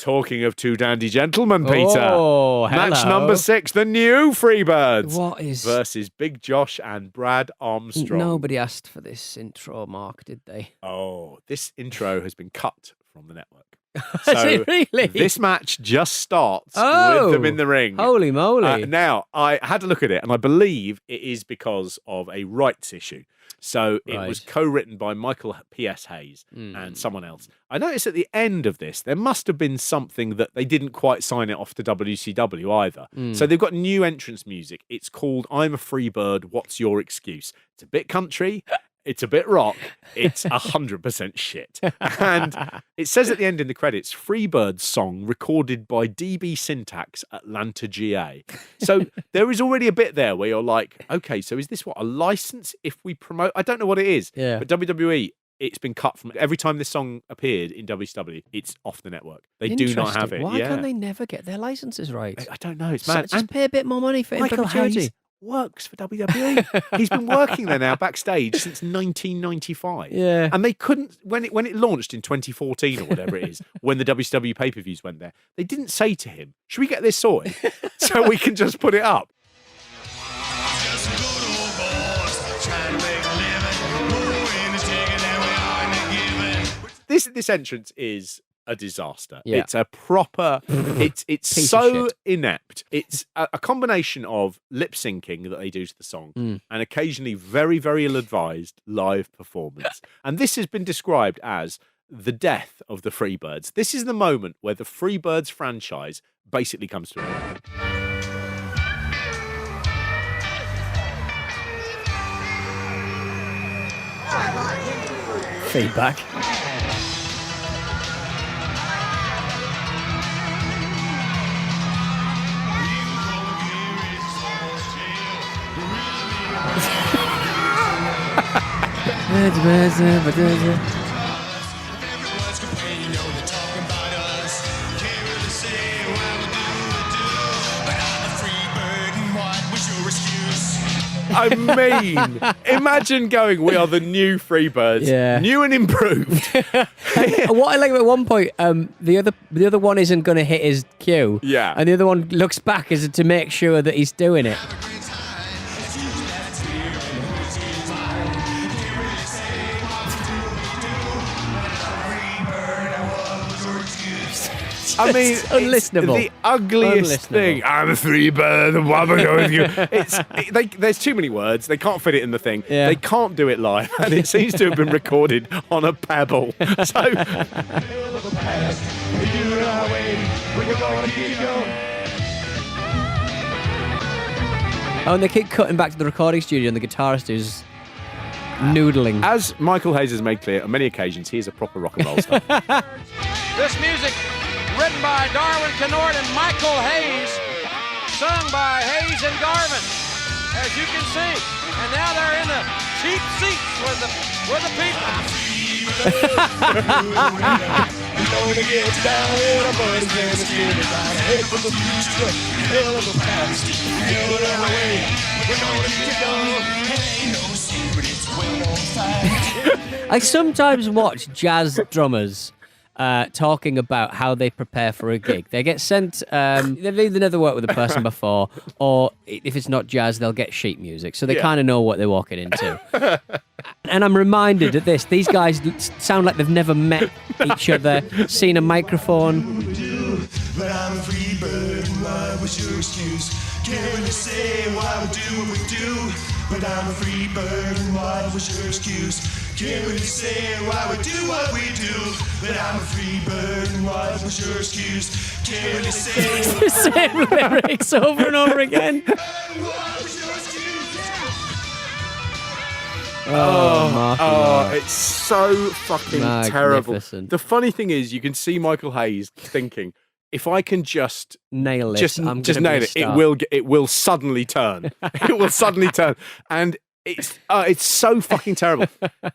talking of two dandy gentlemen, Peter. Oh, hello. Match number 6, the new Freebirds. What is... Versus Big Josh and Brad Armstrong. Nobody asked for this intro, Mark, did they? Oh, this intro has been cut from the network. Is it really? This match just starts with them in the ring. Holy moly. Now, I had to look at it, and I believe it is because of a rights issue. So it was co-written by Michael P.S. Hayes and someone else. I noticed at the end of this, there must have been something that they didn't quite sign it off to WCW either. So they've got new entrance music. It's called I'm a Freebird, What's Your Excuse? It's a bit country. It's a bit rock. It's 100% shit. And it says at the end in the credits, Freebirds song recorded by DB Syntax, Atlanta, GA. So there is already a bit there where you're like, okay, so is this what, a license if we promote? I don't know what it is. Yeah. But WWE, it's been cut from every time this song appeared in WCW, it's off the network. They do not have it. Why can't they never get their licenses right? I don't know. It's mad. Just pay a bit more money for Michael perpetuity. Hayes works for WWE. He's been working there now backstage since 1995. Yeah. And they couldn't, when it launched in 2014 or whatever it is, when the WCW pay-per-views went there, they didn't say to him, should we get this sorted so we can just put it up? This entrance is a disaster. Yeah. It's a proper, it's so inept. It's a combination of lip syncing that they do to the song and occasionally very, very ill-advised live performance. And this has been described as the death of the Freebirds. This is the moment where the Freebirds franchise basically comes to an end. Feedback. I mean, imagine going, we are the new Freebirds, new and improved. What I like at one point, the other one isn't going to hit his cue. Yeah. And the other one looks back as to make sure that he's doing it. I mean, it's unlistenable. It's the ugliest thing. I'm a Freebird, and what am I going with you? There's too many words. They can't fit it in the thing. Yeah. They can't do it live, and it seems to have been recorded on a pebble. So. Oh, and they keep cutting back to the recording studio, and the guitarist is noodling. As Michael Hayes has made clear on many occasions, he is a proper rock and roll star. This music, written by Darwin Kennord and Michael Hayes, sung by Hayes and Garvin, as you can see. And now they're in the cheap seats with the people. I sometimes watch jazz drummers talking about how they prepare for a gig. They get sent, they've either never worked with a person before, or if it's not jazz, they'll get sheet music. So they kind of know what they're walking into. And I'm reminded of this. These guys sound like they've never met each other, seen a microphone. But I'm a free bird, and what was your excuse? Can't really say why we do what we do. But I'm a free bird, and what was your excuse? Can't really say why we do what we do. But I'm a free bird, and what was your excuse? Can't really say It's the same lyrics over and over again. It's so fucking terrible. The funny thing is, you can see Michael Hayes thinking, if I can just nail it, just nail it, it will suddenly turn. It will suddenly turn, and it's so fucking terrible.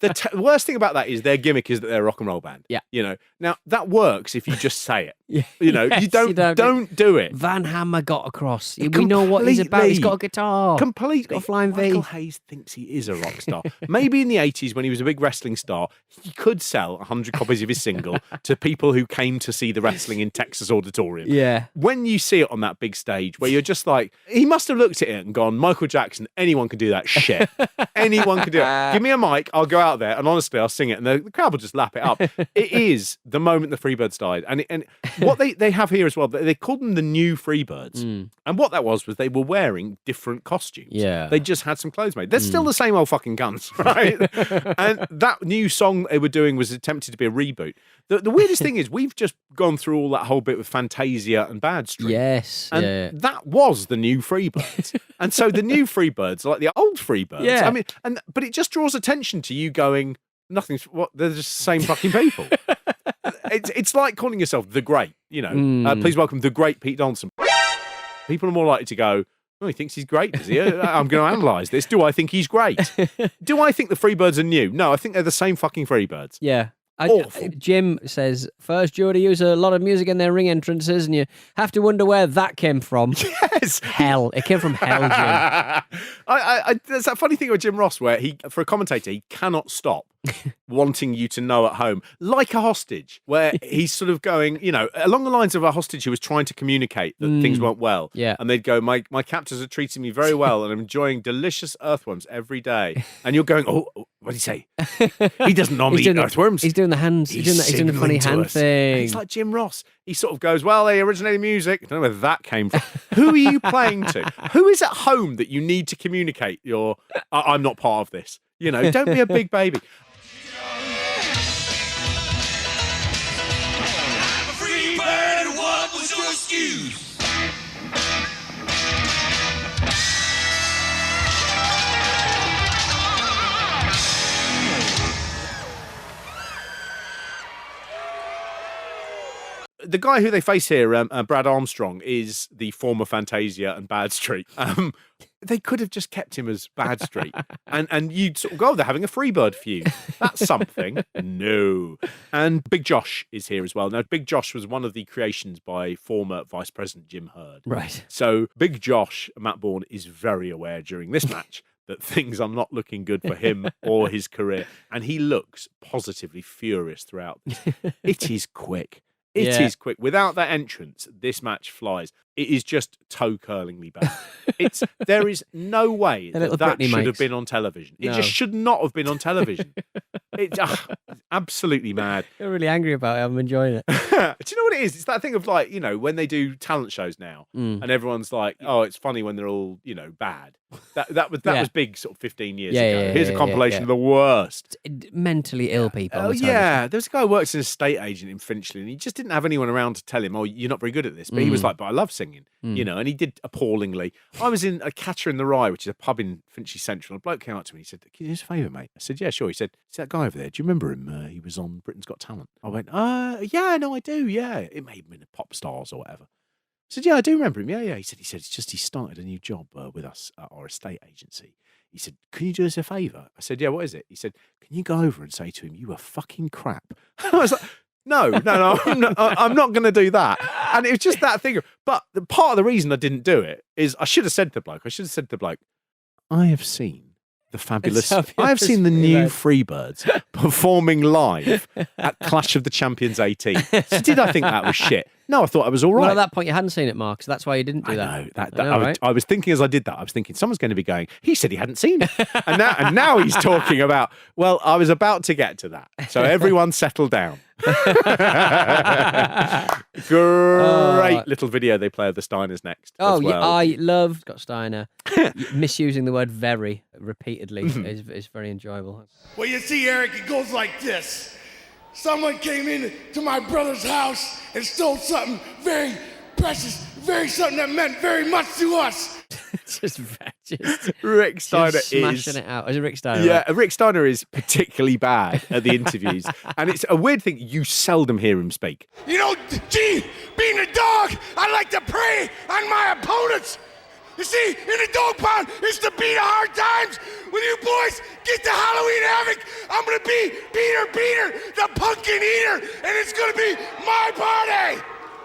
The worst thing about that is their gimmick is that they're a rock and roll band. Yeah, you know. Now that works if you just say it. Yeah. You know, Yes, you don't do it. Van Hammer got across. We know what he's about. He's got a guitar. Completely. He's got a flying V. Michael Hayes thinks he is a rock star. Maybe in the 80s when he was a big wrestling star, he could sell 100 copies of his single to people who came to see the wrestling in Texas Auditorium. Yeah. When you see it on that big stage where you're just like, he must have looked at it and gone, Michael Jackson, anyone can do that shit. Anyone can do it. Give me a mic, I'll go out there and honestly, I'll sing it and the crowd will just lap it up. It is the moment the Freebirds died. And what they have here as well, they called them the new Freebirds. And what that was they were wearing different costumes. Yeah. They just had some clothes made. They're still the same old fucking guns, right? And that new song they were doing was attempted to be a reboot. The weirdest thing is we've just gone through all that whole bit with Fantasia and Bad Street. Yes. And that was the new Freebirds. And so the new Freebirds are like the old Freebirds. Yeah. I mean, but it just draws attention to you going, they're just the same fucking people. It's like calling yourself the Great, you know. Please welcome the Great Pete Donaldson. People are more likely to go, oh, he thinks he's great, does he? I'm going to analyse this. Do I think he's great? Do I think the Freebirds are new? No, I think they're the same fucking Freebirds. Yeah. Awful. Jim says, first Geordie use a lot of music in their ring entrances, and you have to wonder where that came from. Yes. Hell. It came from hell, Jim. There's that funny thing with Jim Ross where for a commentator, he cannot stop wanting you to know at home, like a hostage, where he's sort of going, you know, along the lines of a hostage who was trying to communicate that things weren't well. Yeah. And they'd go, my captors are treating me very well and I'm enjoying delicious earthworms every day. And you're going, oh, what did he say? He doesn't normally eat earthworms. He's doing the hands. He's doing the funny hand thing. And it's like Jim Ross. He sort of goes, well, they originated music. I don't know where that came from. Who are you playing to? Who is at home that you need to communicate I'm not part of this? You know, don't be a big baby. I'm a free bird, what was your excuse? The guy who they face here, Brad Armstrong, is the former Fantasia and Bad Street. They could have just kept him as Bad Street. And you'd sort of go, they're having a Freebird feud. That's something. No. And Big Josh is here as well. Now, Big Josh was one of the creations by former Vice President Jim Hurd. Right. So Big Josh, Matt Bourne, is very aware during this match that things are not looking good for him or his career. And he looks positively furious throughout this. It is quick. It is quick. Without that entrance, this match flies. It is just toe-curlingly bad. There is no way that should have been on television. It just should not have been on television. It's absolutely mad. You're really angry about it. I'm enjoying it. Do you know what it is? It's that thing of like, you know, when they do talent shows now and everyone's like, oh, it's funny when they're all, you know, bad. That was big sort of 15 years ago. Here's a compilation of the worst. Mentally ill people. Oh, yeah. There was a guy who works as an estate agent in Finchley and he just didn't have anyone around to tell him, oh, you're not very good at this. But he was like, but I love singing, you know, and he did appallingly. I was in a Catcher in the Rye, which is a pub in Finchley Central. And a bloke came up to me and he said, can you do us a favour, mate? I said, yeah, sure. He said, see that guy over there? Do you remember him? He was on Britain's Got Talent. I went, yeah, no, I do, yeah. It may have been a Pop Stars or whatever. I said, yeah, I do remember him. Yeah. He said, it's just he started a new job with us at our estate agency. He said, can you do us a favour? I said, yeah, what is it? He said, can you go over and say to him, you are fucking crap? I was like, no, I'm not going to do that. And it was just that thing. But part of the reason I didn't do it is I should have said to the bloke, I have seen the fabulous. I have seen the new Freebirds performing live at Clash of the Champions 18. So did I think that was shit? No, I thought I was all right. Well, at that point, you hadn't seen it, Mark, so that's why you didn't do that. I was thinking as I did that, I was thinking someone's going to be going, he said he hadn't seen it. and now he's talking about, well, I was about to get to that. So everyone settle down. Great little video they play of the Steiners next. Oh, as well. yeah, I love Scott Steiner. Misusing the word very repeatedly is very enjoyable. Well, you see, Eric, it goes like this. Someone came into my brother's house and stole something very precious, something that meant very much to us. just Rick Steiner just smashing it out. Is it Rick Steiner? Yeah, Rick Steiner is particularly bad at the interviews. And it's a weird thing, you seldom hear him speak. You know, Gene, being a dog, I like to prey on my opponents. You see, in the dog pound, it's to beat the hard times. When you boys get to Halloween Havoc, I'm going to be Peter, the pumpkin eater, and it's going to be my party.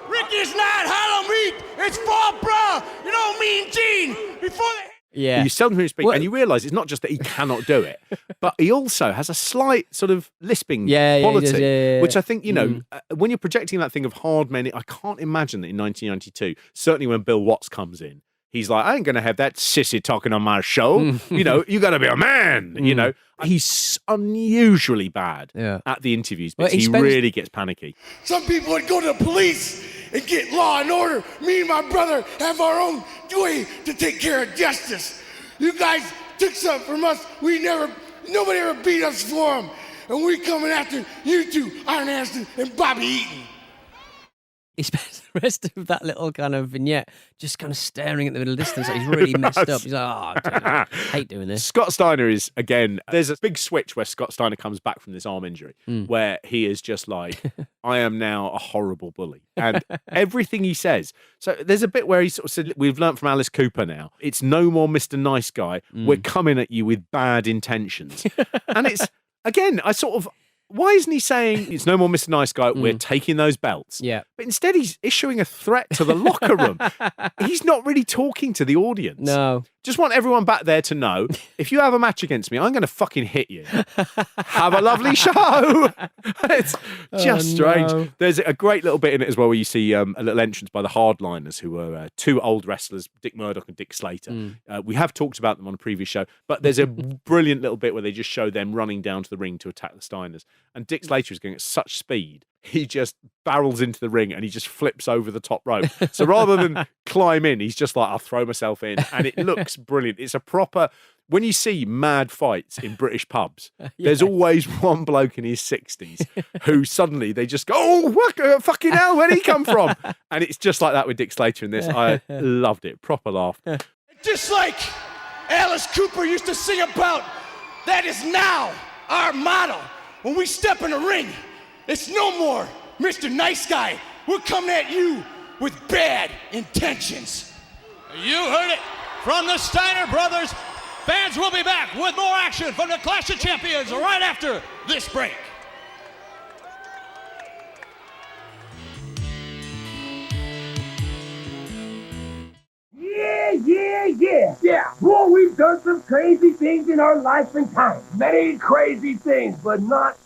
Ricky is not hollow meat. It's fall bra. You know, Mean Gene. Before they... Yeah. You seldom hear him speak, and you realise it's not just that he cannot do it, but he also has a slight sort of lisping quality, which I think, you know, when you're projecting that thing of hard men, I can't imagine that in 1992, certainly when Bill Watts comes in, he's like, I ain't going to have that sissy talking on my show. You know, you got to be a man, you know. He's unusually bad at the interviews, but he really gets panicky. Some people would go to the police and get law and order. Me and my brother have our own way to take care of justice. You guys took something from us. Nobody ever beat us for them. And we coming after you two, Iron Anderson and Bobby Eaton. He spends the rest of that little kind of vignette just kind of staring at the middle distance. Like he's really messed up. He's like, I hate doing this. Scott Steiner is, again, there's a big switch where Scott Steiner comes back from this arm injury, where he is just like, I am now a horrible bully. And everything he says. So there's a bit where he sort of said, we've learnt from Alice Cooper now, it's no more Mr. Nice Guy. We're coming at you with bad intentions. And it's, again, why isn't he saying it's no more Mr. Nice Guy, we're taking those belts? Yeah. But instead he's issuing a threat to the locker room. He's not really talking to the audience. No. Just want everyone back there to know, if you have a match against me, I'm going to fucking hit you. Have a lovely show. It's just strange. No. There's a great little bit in it as well where you see a little entrance by the Hardliners, who were two old wrestlers, Dick Murdoch and Dick Slater. We have talked about them on a previous show, but there's a brilliant little bit where they just show them running down to the ring to attack the Steiners. And Dick Slater is going at such speed, he just barrels into the ring and he just flips over the top rope. So rather than climb in, he's just like, I'll throw myself in. And it looks brilliant. It's a proper... When you see mad fights in British pubs, there's always one bloke in his 60s who suddenly they just go, oh, fucking hell, where'd he come from? And it's just like that with Dick Slater in this. I loved it. Proper laugh. Just like Alice Cooper used to sing about, that is now our motto. When we step in the ring, it's no more Mr. Nice Guy. We're coming at you with bad intentions. You heard it from the Steiner brothers. Fans will be back with more action from the Clash of Champions right after this break. Yeah. Boy, we've done some crazy things in our life and time. Many crazy things, but not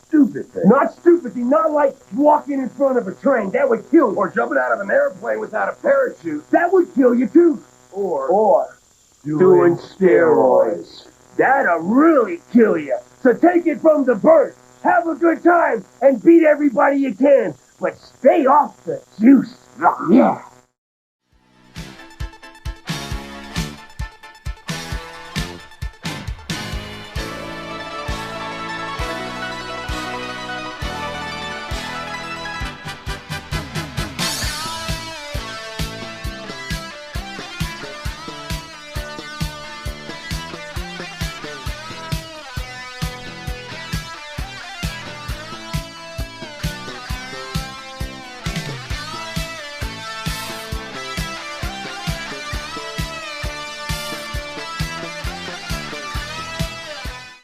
stupid things. Not stupid things. Not like walking in front of a train. That would kill you. Or jumping out of an airplane without a parachute. That would kill you, too. Or doing steroids. That'll really kill you. So take it from the bird. Have a good time and beat everybody you can. But stay off the juice. Yeah.